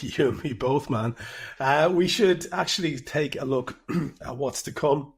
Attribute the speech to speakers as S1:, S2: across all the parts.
S1: You and me both, man. We should actually take a look at what's to come,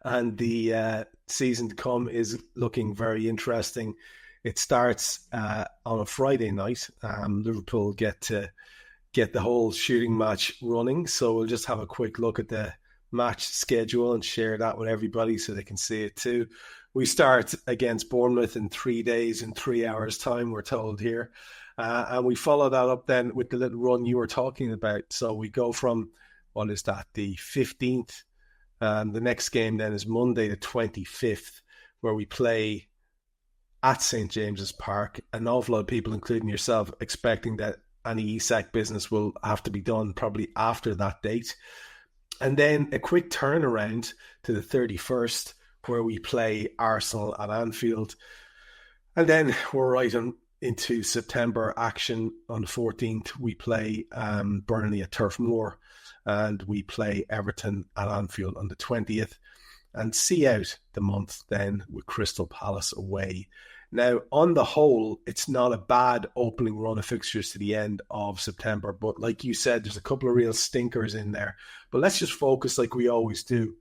S1: and the season to come is looking very interesting. It starts on a Friday night. Liverpool get the whole shooting match running, so we'll just have a quick look at the match schedule and share that with everybody so they can see it too. We start against Bournemouth in 3 days, in 3 hours' time, we're told here. And we follow that up then with the little run you were talking about. So we go from, what is that, the 15th. The next game then is Monday the 25th, where we play at St. James's Park. An awful lot of people, including yourself, expecting that any ESAC business will have to be done probably after that date. And then a quick turnaround to the 31st, where we play Arsenal at Anfield. And then we're right on into September action. On the 14th, we play Burnley at Turf Moor, and we play Everton at Anfield on the 20th, and see out the month then with Crystal Palace away. Now, on the whole, it's not a bad opening run of fixtures to the end of September, but like you said, there's a couple of real stinkers in there. But let's just focus, like we always do,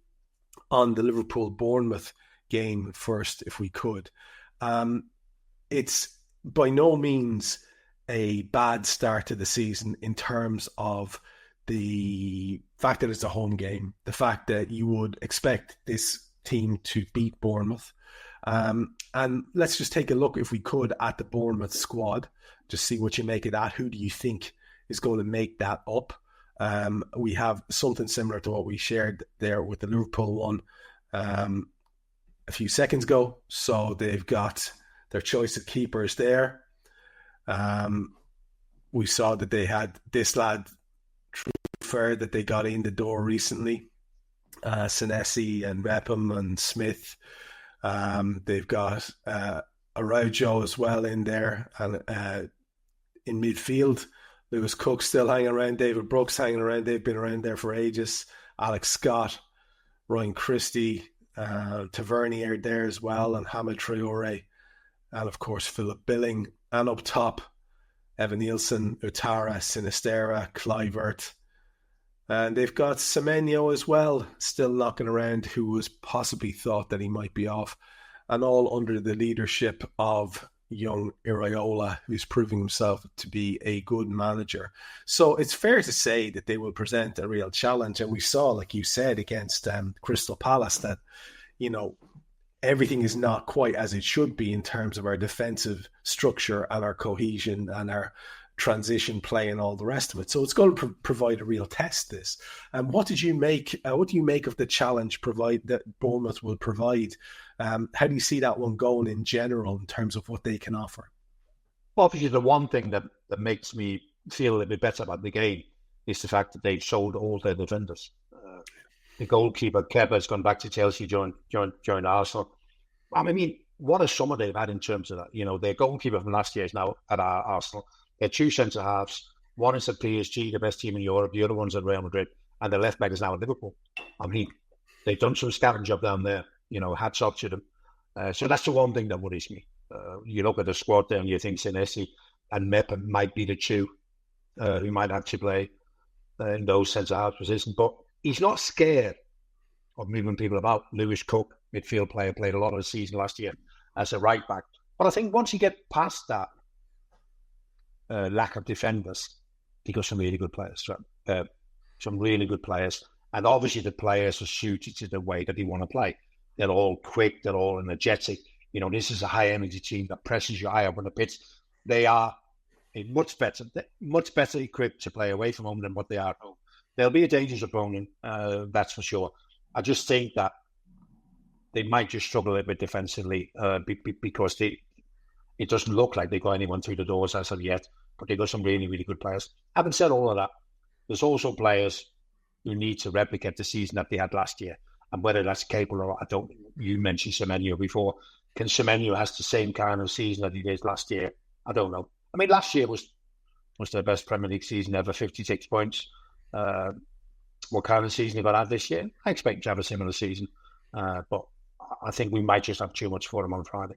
S1: on the Liverpool-Bournemouth game first, if we could. It's by no means a bad start to the season in terms of the fact that it's a home game, the fact that you would expect this team to beat Bournemouth. And let's just take a look, if we could, at the Bournemouth squad, just see what you make of that. Who do you think is going to make that up? We have something similar to what we shared there with the Liverpool one a few seconds ago. So they've got their choice of keepers there. We saw that they had this lad, Trev, that they got in the door recently. Senesi and Repham and Smith. They've got Araujo as well in there. And in midfield, Lewis Cook still hanging around. David Brooks hanging around. They've been around there for ages. Alex Scott, Ryan Christie, Tavernier there as well, and Hamid Traore. And of course, Philip Billing. And up top, Evan Nielsen, Utara, Sinistera, Kluivert. And they've got Semenyo as well, still knocking around, who was possibly thought that he might be off. And all under the leadership of young Iraola, who's proving himself to be a good manager. So it's fair to say that they will present a real challenge. And we saw, like you said, against Crystal Palace that, you know, everything is not quite as it should be in terms of our defensive structure and our cohesion and our transition play and all the rest of it. So it's going to provide a real test, this. And what did you make? What do you make of the challenge that Bournemouth will provide? How do you see that one going in general in terms of what they can offer?
S2: Well, obviously, the one thing that makes me feel a little bit better about the game is the fact that they've sold all their defenders. The goalkeeper, Kepa, has gone back to Chelsea, joined Arsenal. I mean, what a summer they've had in terms of that. You know, their goalkeeper from last year is now at Arsenal. Their two centre-halves, one is at PSG, the best team in Europe, the other one's at Real Madrid, and the left back is now at Liverpool. I mean, they've done some scouting job down there. You know, hats off to them. So that's the one thing that worries me. You look at the squad there and you think Senesi and Mepa might be the two who might have to play in those centre-half positions. But he's not scared of moving people about. Lewis Cook, midfield player, played a lot of the season last year as a right back. But I think once you get past that lack of defenders, he got some really good players. Some really good players. And obviously the players are suited to the way that they want to play. They're all quick, they're all energetic. You know, this is a high-energy team that presses you high up on the pitch. They are much better equipped to play away from home than what they are at home. They'll be a dangerous opponent, that's for sure. I just think that they might just struggle a little bit defensively because it doesn't look like they got anyone through the doors as of yet, but they got some really, really good players. Having said all of that, there's also players who need to replicate the season that they had last year. And whether that's capable or not, you mentioned Semenyo before. Can Semenyo has the same kind of season that he did last year? I don't know. I mean, last year was their best Premier League season ever, 56 points. What kind of season he got out this year? I expect to have a similar season. But I think we might just have too much for him on Friday.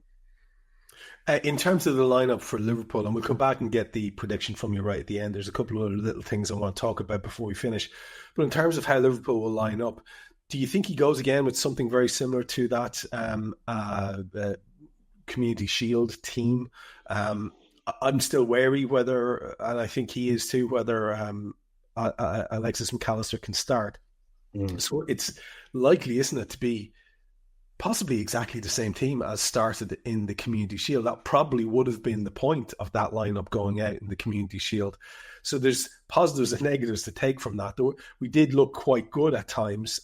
S1: In terms of the lineup for Liverpool, and we'll come back and get the prediction from you right at the end. There's a couple of other little things I want to talk about before we finish. But in terms of how Liverpool will line up, do you think he goes again with something very similar to that Community Shield team? I'm still wary whether, and I think he is too, whether Alexis McAllister can start. So it's likely, isn't it, to be possibly exactly the same team as started in the Community Shield. That probably would have been the point of that lineup going out in the Community Shield. So there's positives and negatives to take from that. We did look quite good at times,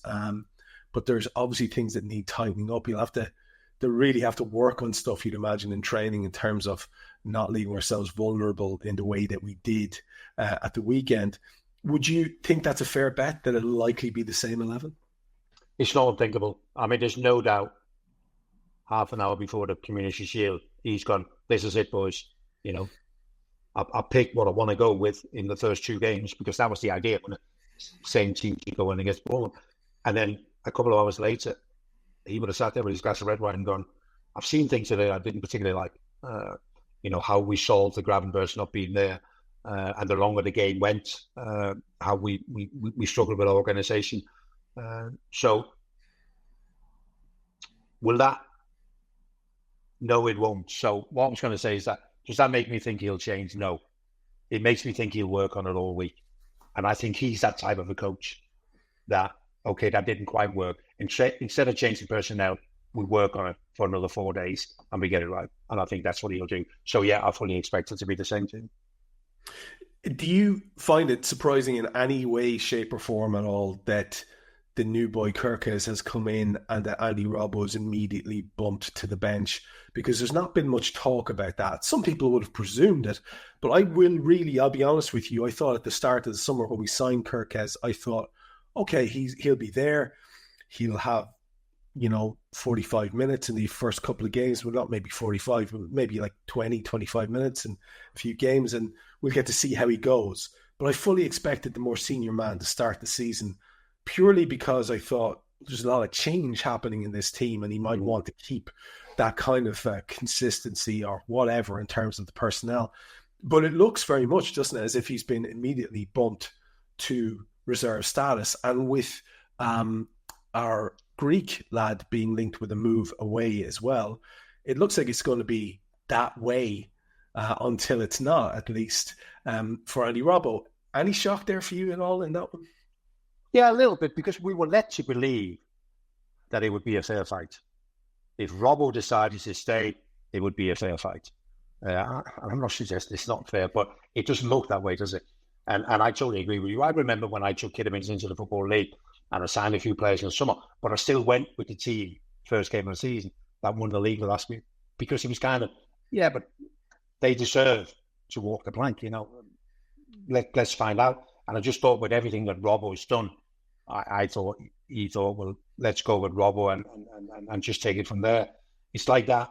S1: but there's obviously things that need tightening up. You'll have to really have to work on stuff, you'd imagine, in training in terms of not leaving ourselves vulnerable in the way that we did at the weekend. Would you think that's a fair bet that it'll likely be the same 11?
S2: It's not unthinkable. I mean, there's no doubt half an hour before the Community Shield, he's gone, this is it, boys. You know, I picked what I want to go with in the first 2 games because that was the idea. When the same team keep going against Bournemouth. And then a couple of hours later, he would have sat there with his glass of red wine and gone, I've seen things today I didn't particularly like. How we solved the Gravenberch not being there. And the longer the game went, how we struggled with our organisation. So, will that? No, it won't. So, what I was going to say is that, does that make me think he'll change? No. It makes me think he'll work on it all week. And I think he's that type of a coach that, okay, that didn't quite work. Instead of changing personnel, we work on it for another 4 days and we get it right. And I think that's what he'll do. So, yeah, I fully expect it to be the same team.
S1: Do you find it surprising in any way, shape or form at all that the new boy Kirkes has come in and that Andy Robbo is immediately bumped to the bench? Because there's not been much talk about that. Some people would have presumed it, but I'll be honest with you, I thought at the start of the summer when we signed Kirkes, I thought, okay, he'll be there. He'll have, 45 minutes in the first couple of games. Well, not maybe 45, but maybe like 20, 25 minutes in a few games, and we'll get to see how he goes. But I fully expected the more senior man to start the season purely because I thought there's a lot of change happening in this team and he might want to keep that kind of consistency or whatever in terms of the personnel. But it looks very much, doesn't it, as if he's been immediately bumped to reserve status. And with our Greek lad being linked with a move away as well, it looks like it's going to be that way until it's not, at least for Andy Robbo. Any shock there for you at all in that one?
S2: Yeah, a little bit, because we were led to believe that it would be a fair fight. If Robbo decided to stay, it would be a fair fight. I'm not suggesting it's not fair, but it doesn't look that way, does it? And I totally agree with you. I remember when I took Kidderminster into the Football League and I signed a few players in the summer, but I still went with the team first game of the season that won the league last week, because it was kind of, yeah, but they deserve to walk the plank, Let's find out. And I just thought with everything that Robbo has done, I thought he thought, well, let's go with Robbo and just take it from there. It's like that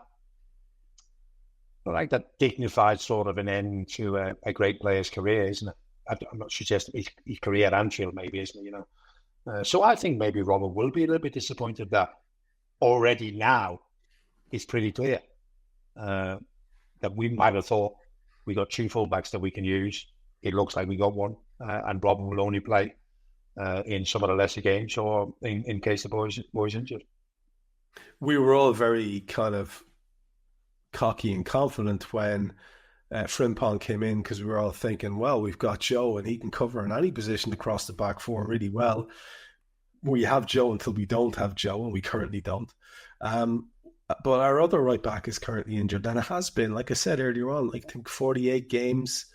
S2: dignified sort of an end to a great player's career, isn't it? I'm not suggesting his career at Anfield, maybe, isn't it? So I think maybe Robbo will be a little bit disappointed that already now it's pretty clear that we might have thought we got 2 fullbacks that we can use. It looks like we got 1, and Robbo will only play in some of the lesser games or in case the boy's injured.
S1: We were all very kind of cocky and confident when Frimpong came in, because we were all thinking, well, we've got Joe and he can cover in any position across the back four really well. We have Joe until we don't have Joe, and we currently don't. But our other right back is currently injured, and it has been, like I said earlier on, I think 48 games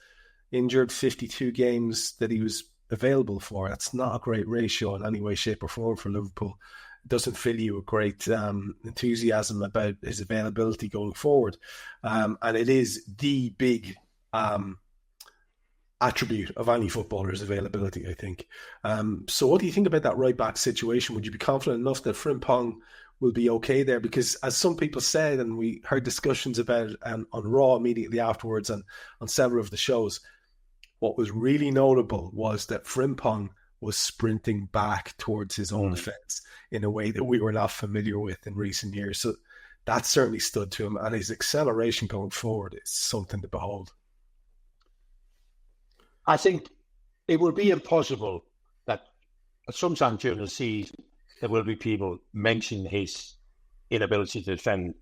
S1: injured, 52 games that he was available for. That's not a great ratio in any way, shape or form for Liverpool. It doesn't fill you with great enthusiasm about his availability going forward. And it is the big attribute of any footballer's availability, I think. So what do you think about that right back situation? Would you be confident enough that Frimpong will be okay there? Because as some people said, and we heard discussions about it on Raw immediately afterwards and on several of the shows, what was really notable was that Frimpong was sprinting back towards his own defence in a way that we were not familiar with in recent years. So that certainly stood to him, and his acceleration going forward is something to behold.
S2: I think it will be impossible that sometime during the season there will be people mentioning his inability to defend,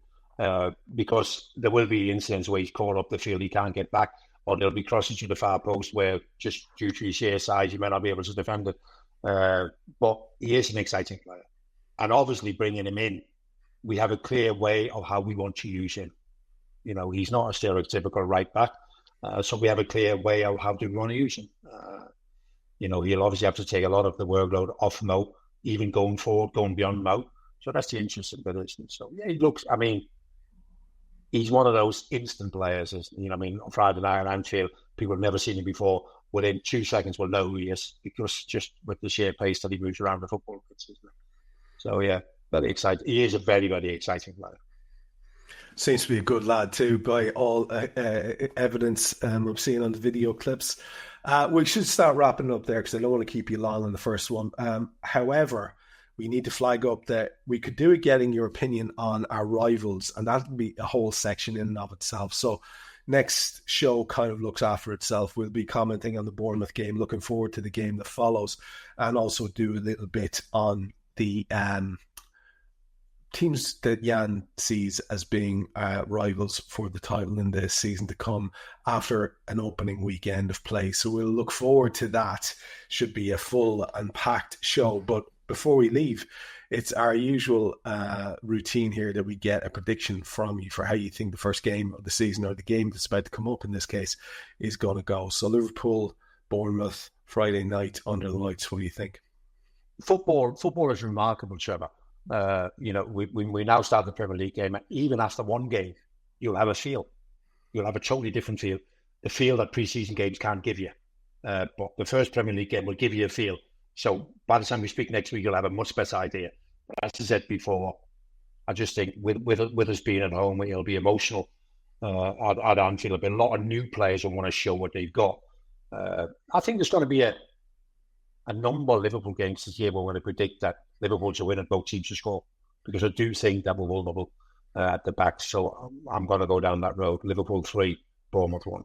S2: because there will be incidents where he's caught up the field, he can't get back, or there'll be crosses to the far post where just due to his sheer size, he may not be able to defend it. But he is an exciting player. And obviously bringing him in, we have a clear way of how we want to use him. He's not a stereotypical right back. So we have a clear way of how we want to use him. He'll obviously have to take a lot of the workload off Mo, even going forward, going beyond Mo. So that's the interesting bit, isn't it? So yeah, he's one of those instant players. On Friday night at Anfield, people have never seen him before. Within 2 seconds, will know who he is, because just with the sheer pace that he moves around the football pitch, isn't it? So yeah, very exciting. He is a very, very exciting player.
S1: Seems to be a good lad too, by all evidence I'm seeing on the video clips. We should start wrapping up there because I don't want to keep you long on the first one. However, we need to flag up that we could do it getting your opinion on our rivals, and that would be a whole section in and of itself. So next show kind of looks after itself. We'll be commenting on the Bournemouth game, looking forward to the game that follows, and also do a little bit on the teams that Jan sees as being rivals for the title in the season to come after an opening weekend of play. So we'll look forward to that. Should be a full and packed show. But before we leave, it's our usual routine here that we get a prediction from you for how you think the first game of the season, or the game that's about to come up in this case, is going to go. So Liverpool, Bournemouth, Friday night under the lights. What do you think?
S2: Football is remarkable, Trevor. We now start the Premier League game, and even after one game, you'll have a feel. You'll have a totally different feel. The feel that pre-season games can't give you. But the first Premier League game will give you a feel. So by the time we speak next week, you'll have a much better idea. But as I said before, I just think with us being at home, it'll be emotional at Anfield. There'll be a lot of new players who want to show what they've got. I think there's going to be a number of Liverpool games this year where we're going to predict that Liverpool to win and both teams to score, because I do think that we're vulnerable at the back. So I'm going to go down that road. Liverpool 3, Bournemouth 1.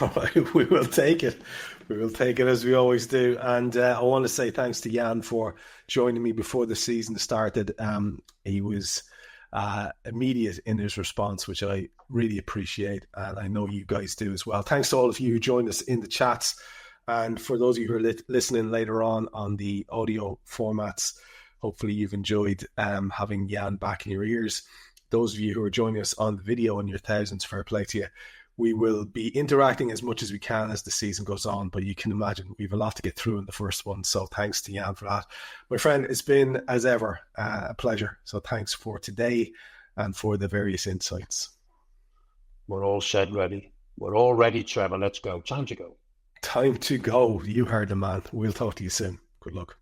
S1: All right, we will take it. We will take it as we always do. And I want to say thanks to Jan for joining me before the season started. He was immediate in his response, which I really appreciate. And I know you guys do as well. Thanks to all of you who joined us in the chats. And for those of you who are listening later on the audio formats, hopefully you've enjoyed having Jan back in your ears. Those of you who are joining us on the video, in your thousands, fair play to you. We will be interacting as much as we can as the season goes on, but you can imagine we have a lot to get through in the first one. So thanks to Jan for that. My friend, it's been, as ever, a pleasure. So thanks for today and for the various insights.
S2: We're all set ready. We're all ready, Trevor. Let's go. Time to go.
S1: Time to go. You heard the man. We'll talk to you soon. Good luck.